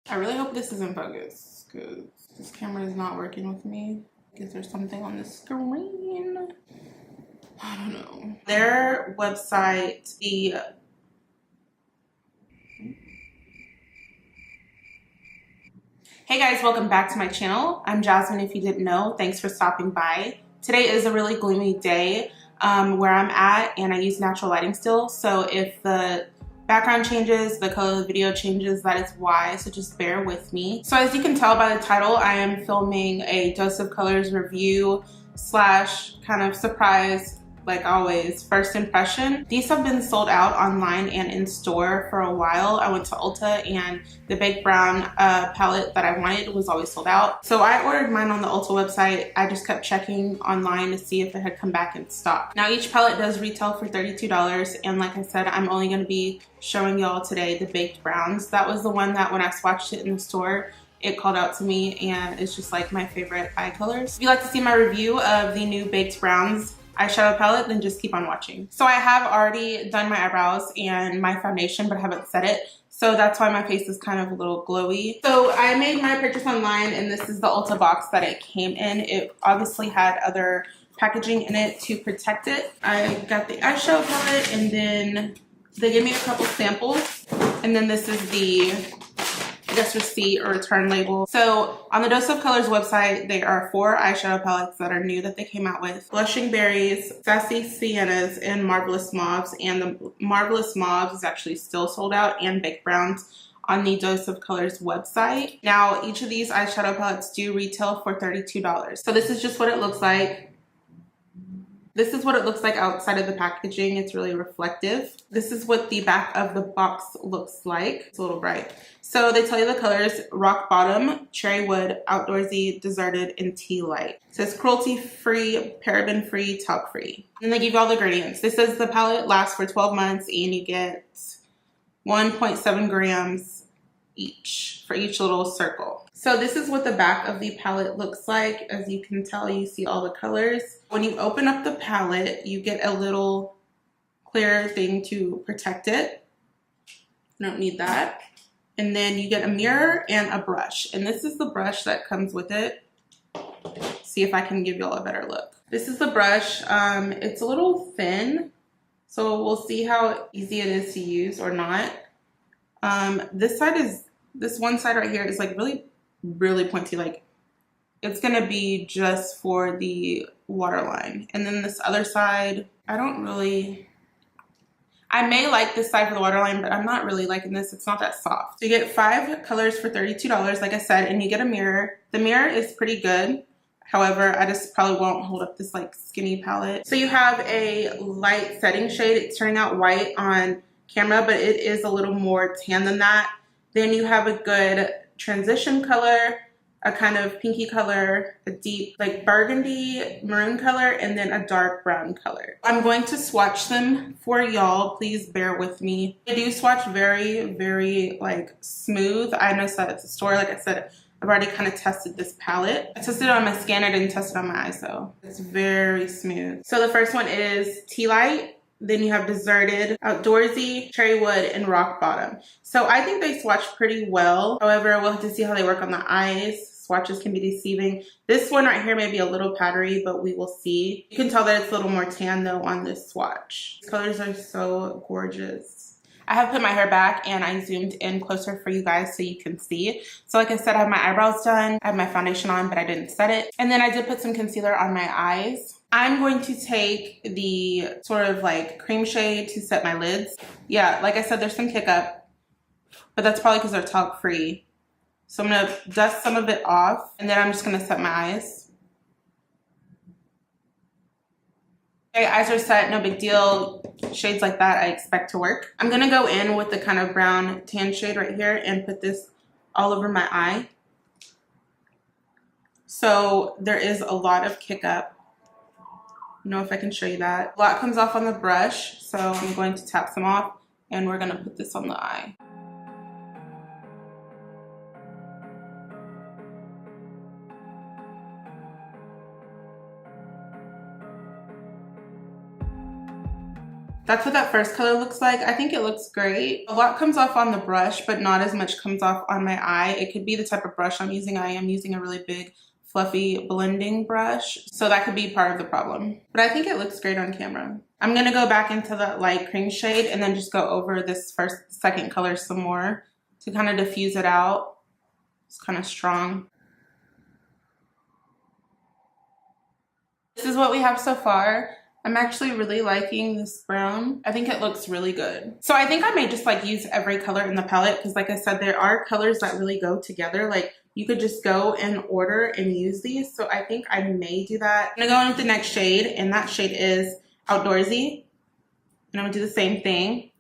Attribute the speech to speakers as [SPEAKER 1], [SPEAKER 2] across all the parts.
[SPEAKER 1] I really hope this is in focus because this camera is not working with me. Is there something on the screen? I don't know. Their website, Hey guys, welcome back to my channel. I'm Jaclyn, if you didn't know. Thanks for stopping by. Today is a really gloomy day where I'm at, and I use natural lighting still. So if the background changes, the color of the video changes, that is why, so just bear with me. So as you can tell by the title, I am filming a Dose of Colors review slash kind of surprise, like always, first impression. These have been sold out online and in store for a while. I went to Ulta and the Baked Brown palette that I wanted was always sold out. So I ordered mine on the Ulta website. I just kept checking online to see if it had come back in stock. Now each palette does retail for $32, and like I said, I'm only gonna be showing y'all today the Baked Browns. That was the one that when I swatched it in the store, it called out to me, and it's just like my favorite eye colors. If you'd like to see my review of the new Baked Browns eyeshadow palette, then just keep on watching. So I have already done my eyebrows and my foundation, but I haven't set it. So that's why my face is kind of a little glowy. So I made my purchase online, and this is the Ulta box that it came in. It obviously had other packaging in it to protect it. I got the eyeshadow palette, and then they gave me a couple samples. And then this is the, I guess, receipt or return label. So on the Dose of Colors website, there are 4 eyeshadow palettes that are new that they came out with. Blushing Berries, Sassy Siennas, and Marvelous Mauves. And the Marvelous Mauves is actually still sold out, and Baked Browns on the Dose of Colors website. Now, each of these eyeshadow palettes do retail for $32. So this is just what it looks like. This is what it looks like outside of the packaging. It's really reflective. This is what the back of the box looks like. It's a little bright. So they tell you the colors: Rock Bottom, Cherry Wood, Outdoorsy, Deserted, and Tea Light. It says cruelty-free, paraben-free, talc-free. And they give you all the ingredients. This says the palette lasts for 12 months and you get 1.7 grams each for each little circle. So this is what the back of the palette looks like. As you can tell, you see all the colors. When you open up the palette, you get a little clear thing to protect it. You don't need that. And then you get a mirror and a brush. And this is the brush that comes with it. See if I can give y'all a better look. This is the brush. It's a little thin, so we'll see how easy it is to use or not. This one side right here is like really pointy. Like it's gonna be just for the waterline. And then this other side, I may like this side for the waterline, but I'm not really liking this. It's not that soft. So you get 5 colors for $32, like I said, and you get a mirror. The mirror is pretty good. However, I just probably won't hold up this like skinny palette. So you have a light setting shade. It's turning out white on camera, but it is a little more tan than that. Then you have a good transition color, a kind of pinky color, a deep like burgundy maroon color, and then a dark brown color. I'm going to swatch them for y'all. Please bear with me. I do swatch very, very like smooth. I noticed that at the store. Like I said, I've already kind of tested this palette. I tested it on my skin. I didn't test it on my eyes though. It's very smooth. So the first one is Tea Light. Then you have Deserted, Outdoorsy, Cherry Wood, and Rock Bottom. So I think they swatch pretty well. However, we'll have to see how they work on the eyes. Swatches can be deceiving. This one right here may be a little powdery, but we will see. You can tell that it's a little more tan though on this swatch. These colors are so gorgeous. I have put my hair back and I zoomed in closer for you guys so you can see. So like I said, I have my eyebrows done. I have my foundation on, but I didn't set it. And then I did put some concealer on my eyes. I'm going to take the sort of like cream shade to set my lids. Yeah, like I said, there's some kick up, but that's probably because they're talc free. So I'm gonna dust some of it off, and then I'm just gonna set my eyes. Okay, eyes are set, no big deal. Shades like that I expect to work. I'm gonna go in with the kind of brown tan shade right here and put this all over my eye. So there is a lot of kick up. I don't know if I can show you that. A lot comes off on the brush, so I'm going to tap some off, and we're gonna put this on the eye. That's what that first color looks like. I think it looks great. A lot comes off on the brush, but not as much comes off on my eye. It could be the type of brush I'm using. I am using a really big, fluffy blending brush, so that could be part of the problem. But I think it looks great on camera. I'm gonna go back into that light cream shade and then just go over this second color some more to kind of diffuse it out. It's kind of strong. This is what we have so far. I'm actually really liking this brown. I think it looks really good. So I think I may just like use every color in the palette because like I said, there are colors that really go together. Like you could just go in order and use these. So I think I may do that. I'm gonna go in with the next shade, and that shade is Outdoorsy. And I'm gonna do the same thing.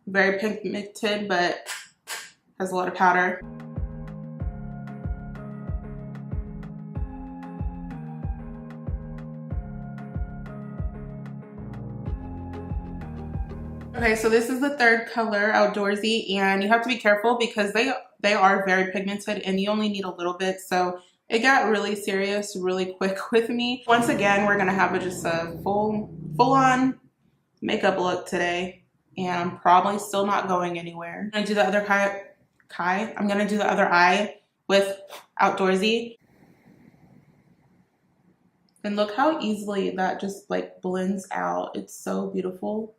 [SPEAKER 1] Very pigmented, but has a lot of powder. Okay, so this is the third color, Outdoorsy, and you have to be careful because they are very pigmented and you only need a little bit. So it got really serious really quick with me. Once again, we're gonna have just a full-on makeup look today, and I'm probably still not going anywhere. I'm gonna do the other I'm gonna do the other eye with Outdoorsy. And look how easily that just like blends out. It's so beautiful.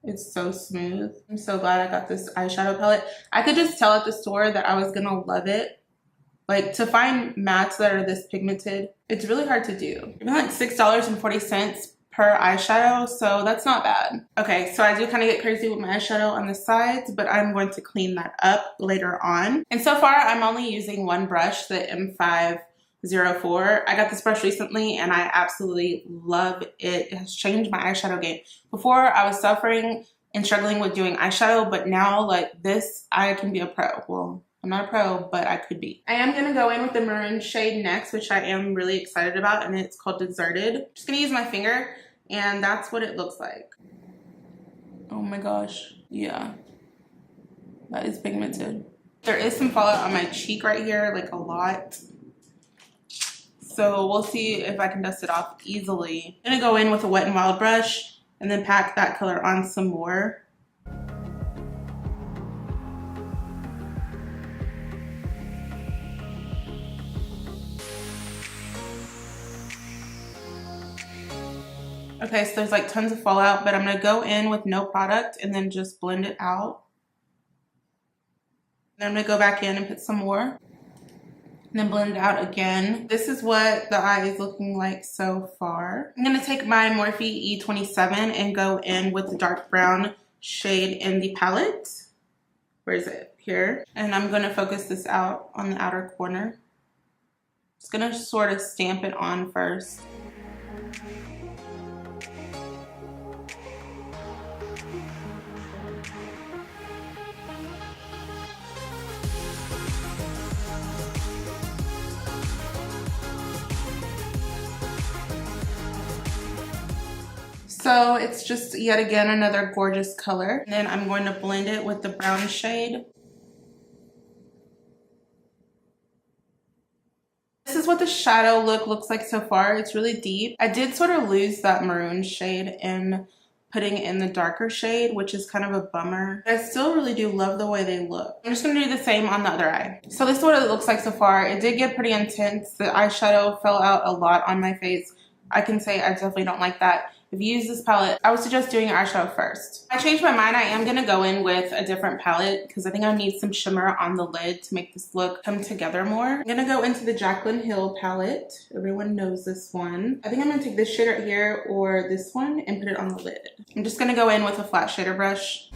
[SPEAKER 1] It's so smooth. I'm so glad I got this eyeshadow palette. I could just tell at the store that I was gonna love it. Like, to find mattes that are this pigmented, it's really hard to do. Even like $6.40 per eyeshadow, so that's not bad. Okay, so I do kind of get crazy with my eyeshadow on the sides, but I'm going to clean that up later on. And so far, I'm only using one brush, the M504. I got this brush recently and I absolutely love it. It has changed my eyeshadow game. Before, I was suffering and struggling with doing eyeshadow, but now like this, I can be a pro. Well, I'm not a pro, but I could be. I am gonna go in with the maroon shade next, which I am really excited about, and it's called Deserted. Just gonna use my finger, and that's what it looks like. Oh my gosh, yeah. That is pigmented. There is some fallout on my cheek right here, like a lot. So we'll see if I can dust it off easily. I'm gonna go in with a Wet n Wild brush and then pack that color on some more. Okay, so there's like tons of fallout, but I'm gonna go in with no product and then just blend it out. Then I'm gonna go back in and put some more. And then blend it out again. This is what the eye is looking like so far. I'm gonna take my Morphe E27 and go in with the dark brown shade in the palette. Where is it? Here. And I'm gonna focus this out on the outer corner. Just gonna sort of stamp it on first. So it's just yet again another gorgeous color. And then I'm going to blend it with the brown shade. This is what the shadow look looks like so far. It's really deep. I did sort of lose that maroon shade in putting in the darker shade, which is kind of a bummer. I still really do love the way they look. I'm just gonna do the same on the other eye. So this is what it looks like so far. It did get pretty intense. The eyeshadow fell out a lot on my face. I can say I definitely don't like that. If you use this palette, I would suggest doing eyeshadow first. I changed my mind. I am gonna go in with a different palette because I think I need some shimmer on the lid to make this look come together more. I'm gonna go into the Jaclyn Hill palette. Everyone knows this one. I think I'm gonna take this shade right here or this one and put it on the lid. I'm just gonna go in with a flat shader brush.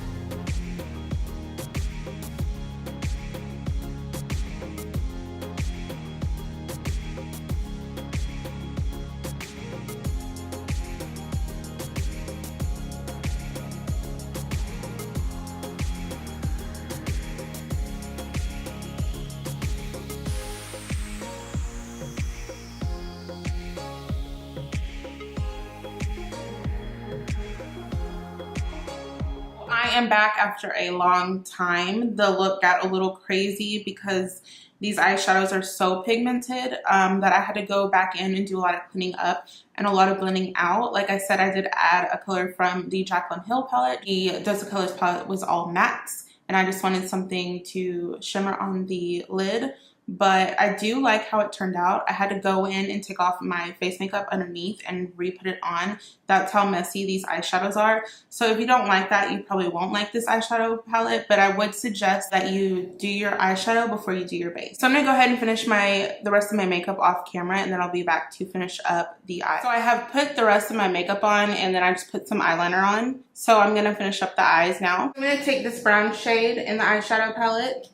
[SPEAKER 1] I am back after a long time. The look got a little crazy because these eyeshadows are so pigmented that I had to go back in and do a lot of cleaning up and a lot of blending out. Like I said, I did add a color from the Jaclyn Hill palette. The Dose of Colors palette was all mattes, and I just wanted something to shimmer on the lid. But I do like how it turned out. I had to go in and take off my face makeup underneath and re-put it on. That's how messy these eyeshadows are. So if you don't like that, you probably won't like this eyeshadow palette, but I would suggest that you do your eyeshadow before you do your base. So I'm gonna go ahead and finish the rest of my makeup off camera, and then I'll be back to finish up the eye. So I have put the rest of my makeup on, and then I just put some eyeliner on. So I'm gonna finish up the eyes now. I'm gonna take this brown shade in the eyeshadow palette.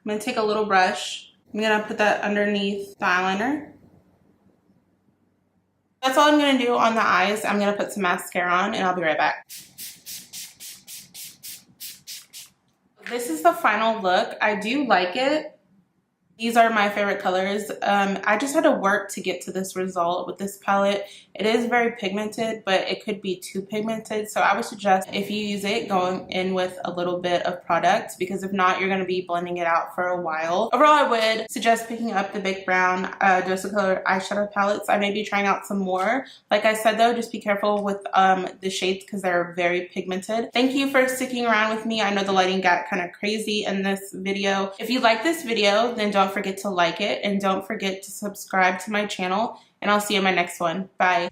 [SPEAKER 1] I'm going to take a little brush. I'm going to put that underneath the eyeliner. That's all I'm going to do on the eyes. I'm going to put some mascara on, and I'll be right back. This is the final look. I do like it. These are my favorite colors. I just had to work to get to this result with this palette. It is very pigmented, but it could be too pigmented. So I would suggest if you use it, going in with a little bit of product, because if not, you're going to be blending it out for a while. Overall, I would suggest picking up the Big Brown Dose of Color eyeshadow palettes. I may be trying out some more. Like I said though, just be careful with the shades because they're very pigmented. Thank you for sticking around with me. I know the lighting got kind of crazy in this video. If you like this video, then don't forget to like it, and don't forget to subscribe to my channel, and I'll see you in my next one. Bye.